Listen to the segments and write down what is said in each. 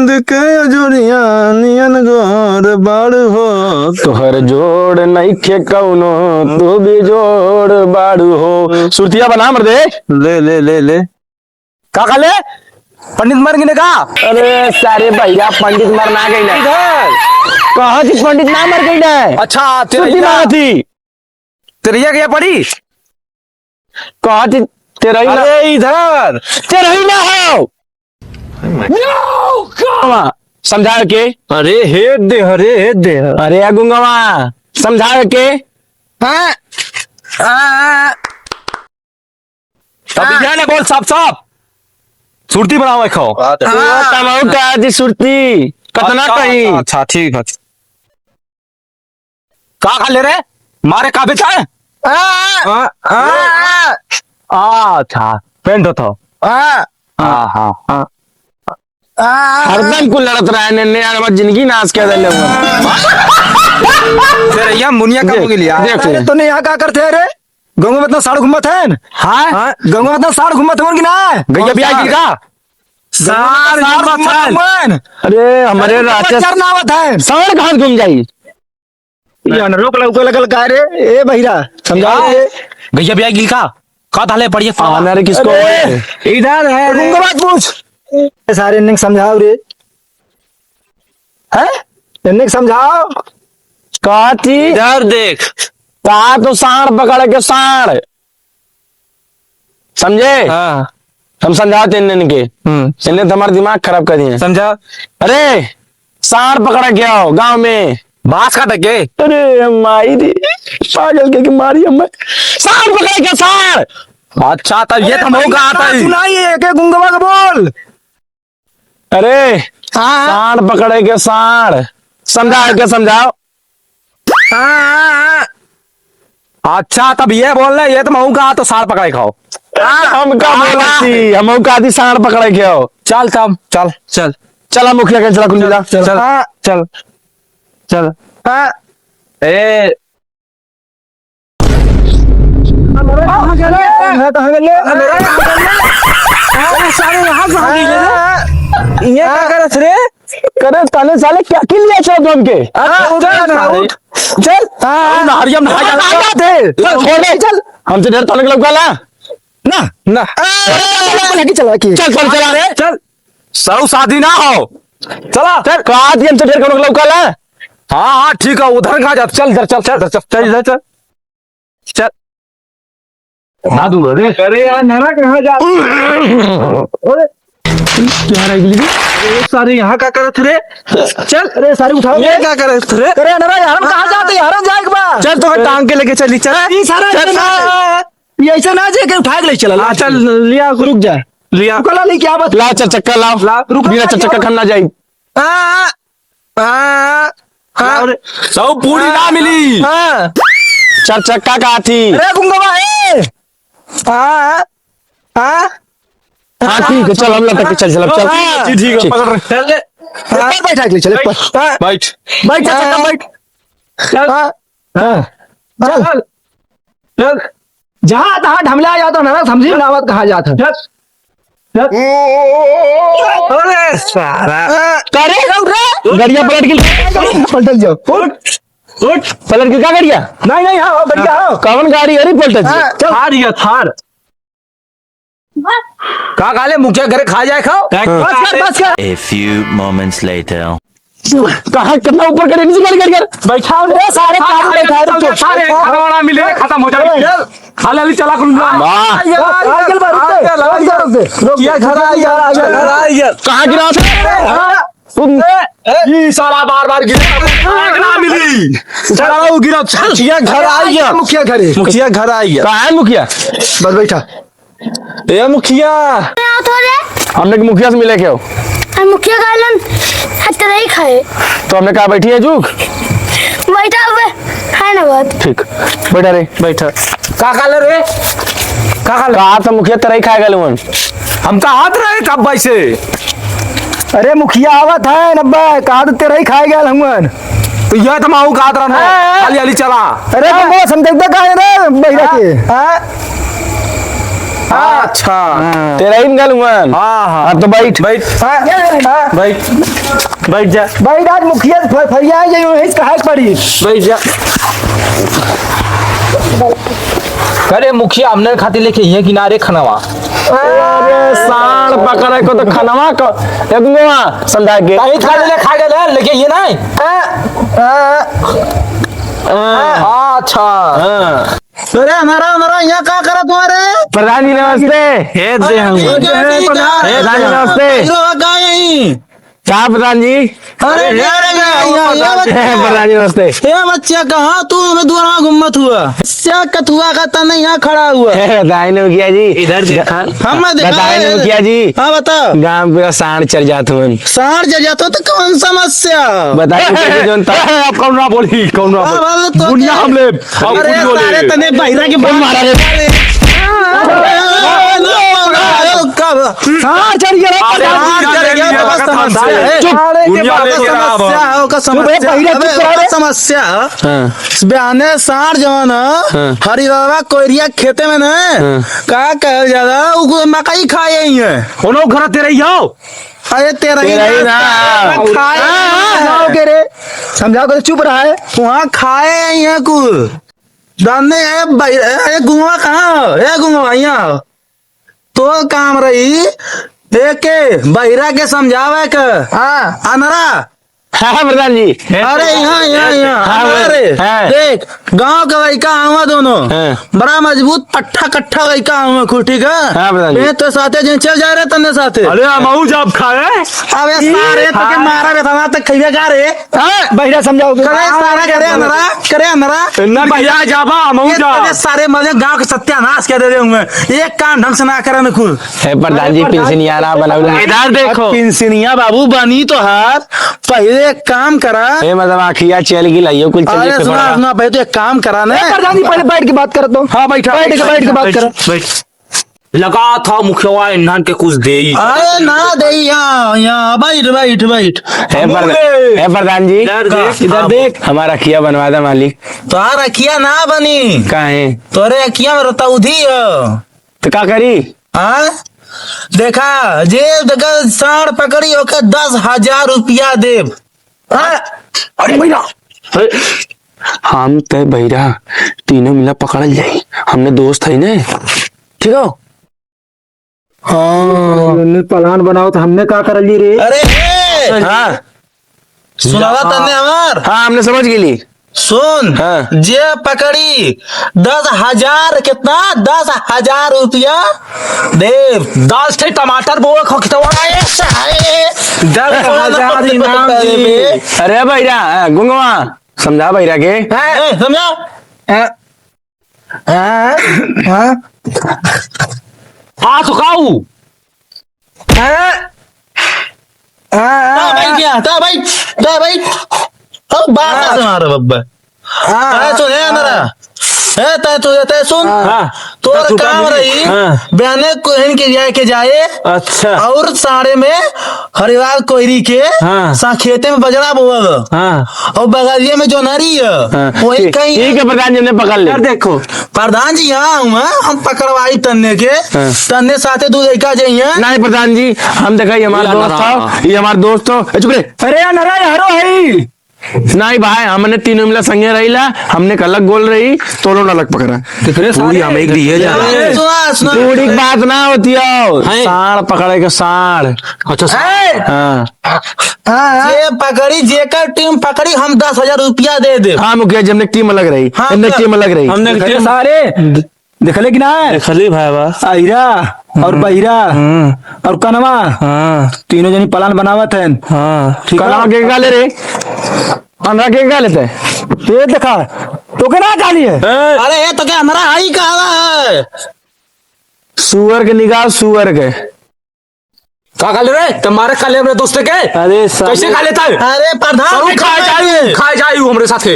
चांद के जोड़िया नियन गोर बाड़ हो तोहर जोड़ नइखे कौनो तू भी जोड़ बाड़ू हो। सुरतिया बना मर दे। ले ले ले ले का खाले पंडित मर गए का? अरे सारे भैया पंडित मर ना गई ना कहा थी पंडित ना मर गई ना। अच्छा सुरती ना थी तेरिया क्या पड़ी? कहा थी तेरा ही ना। अरे इधर तेरा ही ना हो समझा के। अरे हेड दे अरे गुंगवा समझा के। हाँ ना बोल साफ साफ सुरती बनाओ है खाओ। टमाटर जी सुरती कतना कहीं। अच्छा ठीक है का खा ले रहे मारे का बेचा है? अच्छा पेंट होता हाँ हाँ हाँ हरदम को लड़त रहा है ने जिंदगी नाश कर दे तेरे मुनिया का हो गया। देख तो नहीं यहाँ क्या करते हैं रे? गाँव में इतना साड़ घूमत है। हाँ गाँव में इतना साड़ घूमत है कि ना गैया ब्याह की का साड़ घूमत है। अरे हमारे रास्ते चरनावत है साड़ कहाँ घूम जाई रोक लग लगल का रे ए बहिरा समझा गैया ब्याह गिल का थाले पड़िए अरे किसको इधर है उनको बात पूछ सारे इन्हें समझाओ रे है इन्हें समझाओ कहा थी इधर देख कहा तो साड़ पकड़ के साड़ समझे। हाँ हम समझाते इनके इनने तुम्हारा दिमाग खराब कर दिए। समझा। अरे साड़ पकड़ के आओ गांव में बांस काट के। अरे माई दी पागल के मारी हमें साड़ पकड़ के साड़। अच्छा तब ये तो मौका आता है सुनाइए के गुंगवा का बोल। अरे साड़ पकड़े के साड़ समझा के समझाओ। अच्छा तब ये बोल रहे ये तो मौका तो साड़ पकड़े खाओ। हम का बोलती हम का दी साड़ पकड़े के आओ। चल तब चल चल चला मुखिया के चला कुंडला चल चल चल ए ये क्या करत रे? करे तने साले क्या की लिया चल तुम के चल हरियम नहा चल छोड़ दे चल हमसे डर तने लग गला ना ना चल चल चला रे चल सौ शादी ना हो चला चल कहा थी हमसे डर कनो लग गला। हाँ हाँ ठीक है उधर कहा जा चल चल चल चल चल चल इधर चल चल ना दूर रे अरे यार नाना कहाँ जा अरे क्या रह गई सारे यहाँ क्या करत रे? चल अरे सारे उठाओ ये क्या करत रे? अरे नाना यार हम कहां जाते यार हम जाए के बाद चल तो टांग के लेके चली चल ये सारा ये ऐसा ना जे के उठा के ले चला चल लिया रुक जा लिया कला ले क्या बात ला चार चक्का लाओ बिना चार चक्का खन्ना जाई सब पूरी ना मिली। चार चक्का का थी अरे गुंगवा हाँ ठीक है चल हम लटक के चल चल ठीक है पकड़ चल बैठा के चले बैठ बैठ चक्का बैठ चल चल चल जहाँ तहाँ ढमला जाता ना समझी नावत कहा जाता अरे सारा करे गड़िया पलट के पलट जाओ पलट के क्या गड़िया नहीं नहीं हाँ बढ़िया कौन गाड़ी अरे पलट थार ये थार का काले मुखिया घर खा जाए खाओ बस कर A few moments later. कहाँ कितना ऊपर करे नीचे गाड़ी कर बैठा रे सारे काम बैठा रे सारे खाना मिले खत्म हो जाएगा खाले अली चला कुंडला ये घर आ गया कहाँ गिरा ये साला बार बार गिरा ना मिली चला वो गिरा मुखिया घर आ गया मुखिया घर आ गया कहाँ है मुखिया बस बैठा ए मुखिया हमने मुखिया से मिले क्या मुखिया गालन तेरा ही खाए तो हमने कहा बैठी है जुग बैठा हुआ है ना बात ठीक बैठा रे बैठा का काले रे कहा तो मुखिया तेरा ही खाएगा लुमन हम का हाथ रहे कब वैसे अरे मुखिया आवत है नब्बे कहा तो तेरा ही खाएगा लुमन तो यह तो माऊ का हाथ रहा अली अली चला अरे वो समझता कहा रे बैठा के अच्छा तेरा ही निकालूंगा। हाँ हाँ तो बैठ बैठ बैठ बैठ जा भाई आज मुखिया फरिया कहा पड़ी। बैठ जा। अरे मुखिया हमने खातिर लेके ये किनारे खनवा। अरे सांड पकड़े को तो खनवा को समझा के कहीं खा ले खा गए लेके ये नहीं। अच्छा अरे हमारा यहाँ क्या करा तुम्हारे प्रधान जी नमस्ते। हे दे हम प्रधान जी नमस्ते। क्या प्रधान जी? अरे प्रधान जी नमस्ते। ये बच्चा कहाँ तू द्वारा घुमत हुआ क्या कथुआ का तना यहाँ खड़ा हुआ। बताए न मुखिया जी इधर देखा हम बताए न मुखिया जी हाँ बताओ गाँव पूरा सांड चल जात हुन। सांड जल जाता तो कौन समस्या बताइए जोन आप कौन ना बोली कौन ना बोली दुनिया हम ले अरे सारे तने बहिरा के मारा रे हाँ चढ़ गया समस्या बयाने साढ़ जवान हरी बाबा कोयरिया खेते में न का कहल ज्यादा मकई खाए ही है कोनो घर तेरे ही आओ। अरे तेरा ही ना के रे समझाओ तो चुप रहा है वहाँ खाए ही है कुल दाने है गुंगा कहाँ है गुंगा यहाँ तो काम रही देखे बहिरा के समझावे के हाँ अनरा हाँ प्रधान जी अरे यहाँ अरे देख गांव का लड़का आवा दोनों बड़ा मजबूत पट्टा कट्ठा लड़का आवा खुद ठीक है तो साथे जिन चल जा रहे तन्ने साथे अरे मऊ जब खाए अबे सारे तो के मारा बेटा तक खइबे का रे बहिरा समझाओ करे सारा करे अंदरा ना भैया जाबा मऊ जा ये सारे मजे गांव के सत्यानाश कर दे होंगे एक काम ढंग से ना करे न खुद प्रधान जी पेंशनिया ना बनाऊला इधर देखो पिंसनिया बाबू बनी तो हाथ पहले एक काम करा ए मतलब आखिया चल गई लाइयो कुल चल अरे के सुना पड़ा सुना पहले तो एक काम करा ना प्रधान जी पहले बैठ के बात कर दो हाँ बैठा बैठ के बात करो बैठ लगा था मुखिया इन्हान के कुछ दे ही। अरे ना दे यहाँ बैठ है प्रधान जी इधर देख हमारा खिया बनवा दा मालिक। तो रखिया ना बनी कहाँ है तोरे रखिया में रहता उधी तो क्या करी? हाँ देखा जे देखा साढ़ पकड़ी होकर 10,000 रुपया देव। अरे भैया हम तय बहिरा तीनों मिला पकड़ल जाई हमने दोस्त है ने ठीक हो। हाँ प्लान बनाओ तो हमने क्या कर ली रे। अरे हाँ सुनावा तन्ने हमार हाँ हमने समझ गेली सुन हाँ। जे पकड़ी 10,000 कितना 10,000 रुपया देव 10 थे टमाटर बोए खखतवा 10,000 इनाम देवे। अरे बहिरा गुंगवा समझा बहिरा के समझा आ सुकाऊ भाई बात मारो बब्बा सुन अंदर तय सुन तोर काम रही बयाने कोहन के जाए अच्छा और साड़े में हरिवाल कोयरी के खेते में बजरा बोगा और बगलिए में जो नरी है वही कहीं ठीक है प्रधान जी ने पकड़ ले। देखो प्रधान जी यहाँ हूँ हम पकड़वाई तन्ने के तन्ने साथे दूध एक जाइए नहीं प्रधान जी हम देखा हमारा दोस्त था ये हमारा दोस्त हो चुप रहे। अरे नारायण हरो है नहीं भाई हमने तीनों मिला संगे रहीला हमने अलग गोल रही तो लोग अलग पकड़ा तो फिर पूरी हम एक लिए जा पूरी बात ना होती हो साढ़ पकड़े के साढ़। अच्छा ये पकड़ी जेकर टीम पकड़ी हम 10,000 रुपया दे दे। हाँ मुखिया जी हमने टीम अलग रही हमने टीम अलग रही हमने सारे देखले कि ना देखली भाई बा आयरा और बहिरा और कनवा तीनों जनी प्लान बनावत है। कनवा के गाले रे अंदर के गाले थे ये देखा तो क्या गाली है। अरे ये तो क्या हमारा हाई कहा है सुअर के निकाल सुअर के का खा ले रे तुम्हारे खा ले अपने दोस्त के अरे कैसे खा लेता है? अरे प्रधान खाए जाइयो हमरे साथे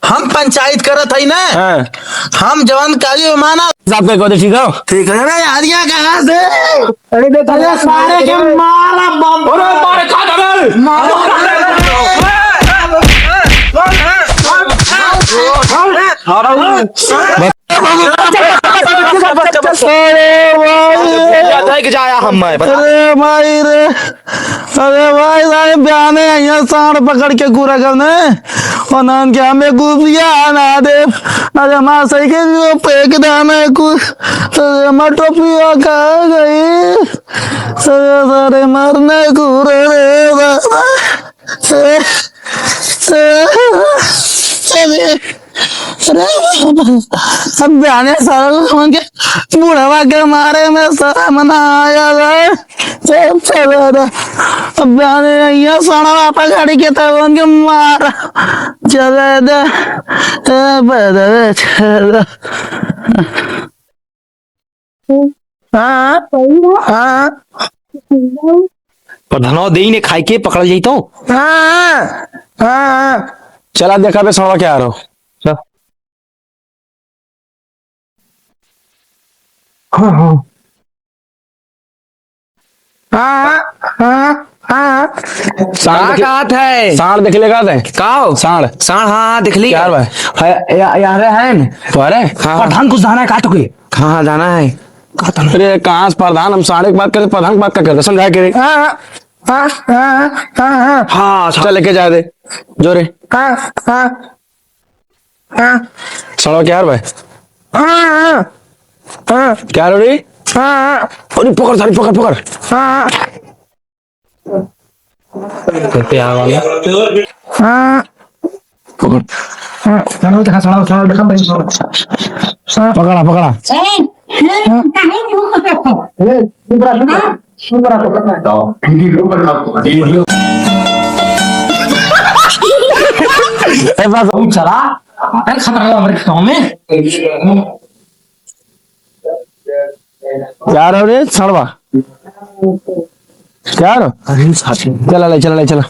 हम पंचायत करत है ना हम जवान कार्य माना साहब का कहते ठीक हो ठीक है ना यारिया कहाँ से अरे देखो सारे के मारा बम अरे मारे खा अरे जाया हम मैं अरे भाई रे, अरे भाई सारे बयान है यहाँ सांड पकड़ के पूरा करने और नान क्या हमें गुफिया ना दे। अरे हमारा सही के जो फेंक देना है कुछ, अरे हमारा टोपिया कहाँ गई, अरे सारे मरने कूरे रे अब बयाने सारा समझ के बूढ़ा के मारे में सारा मना आया अब बयाने यहाँ सारा वापस गाड़ी के तब उनके मारा चले दे हाँ हाँ प्रधानो दे ने खाई के पकड़ जाई तो हाँ हाँ चला देखा बे सड़वा क्या आ रहा हाँ हाँ हाँ सांड कहाँ है सांड देख लेगा थे काओ सांड साण हाँ देख ली यार भाई यार है न तो अरे प्रधान कुछ जाना है काट के कहाँ जाना है अरे कहाँ से प्रधान, हम साढ़े की बात करते प्रधान की बात क्या करते समझा के हाँ हाँ हाँ हाँ हाँ चल लेके जा दे जोरे हाँ हाँ हाँ सड़वा क्या भाई हाँ हाँ क्या रो रही हाँ अरे पकड़ सारी पकड़ पकड़ हाँ प्यार वाला हाँ पकड़ पकड़ा पकड़ा चला खतरा हमारे गाँव में क्या रो रे सड़वा क्या रो चला ले चला ले चला